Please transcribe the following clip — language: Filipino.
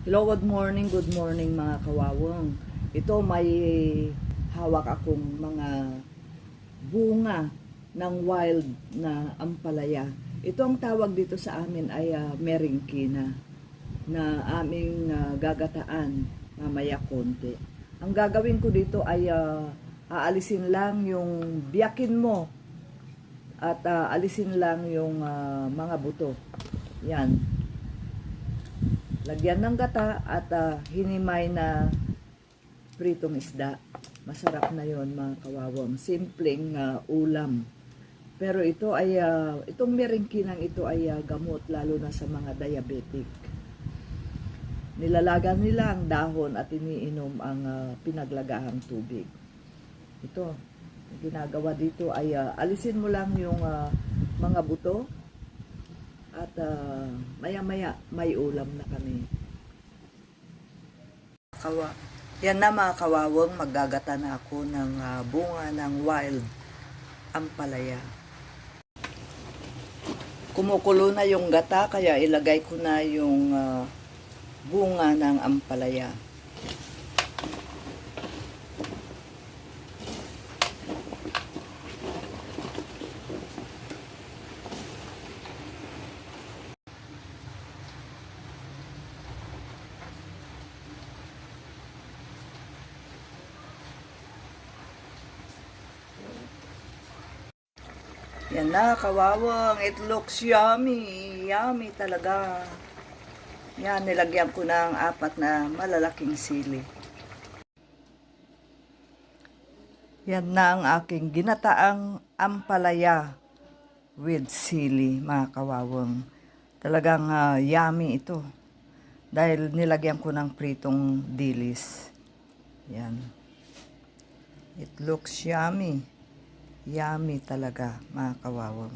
Hello, good morning mga kawawang. Ito may hawak akong mga bunga ng wild na ampalaya. Ito ang tawag dito sa amin ay meringkina na aming gagataan mamaya konti. Ang gagawin ko dito ay aalisin lang yung biyakin mo at alisin lang yung mga buto. Yan. Lagyan ng gata at hinimay na pritong isda. Masarap na yon mga kawawang. Simpleng ulam. Pero ito ay, itong meringkinang ito ay gamot lalo na sa mga diabetic. Nilalagan nila ang dahon at iniinom ang pinaglagahang tubig. Ito, ginagawa dito ay alisin mo lang yung mga buto. At maya-maya may ulam na kami. Yan na mga kawawang, maggagata na ako ng bunga ng wild ampalaya. Kumukulo na yung gata kaya ilagay ko na yung bunga ng ampalaya. Yan na, kawawang. It looks yummy. Yummy talaga. Yan, nilagyan ko ng 4 na malalaking sili. Yan na ang aking ginataang ampalaya with sili, mga kawawang. Talagang yummy ito. Dahil nilagyan ko ng pritong dilis. Yan. It looks yummy. Yummy talaga, mga kawawang.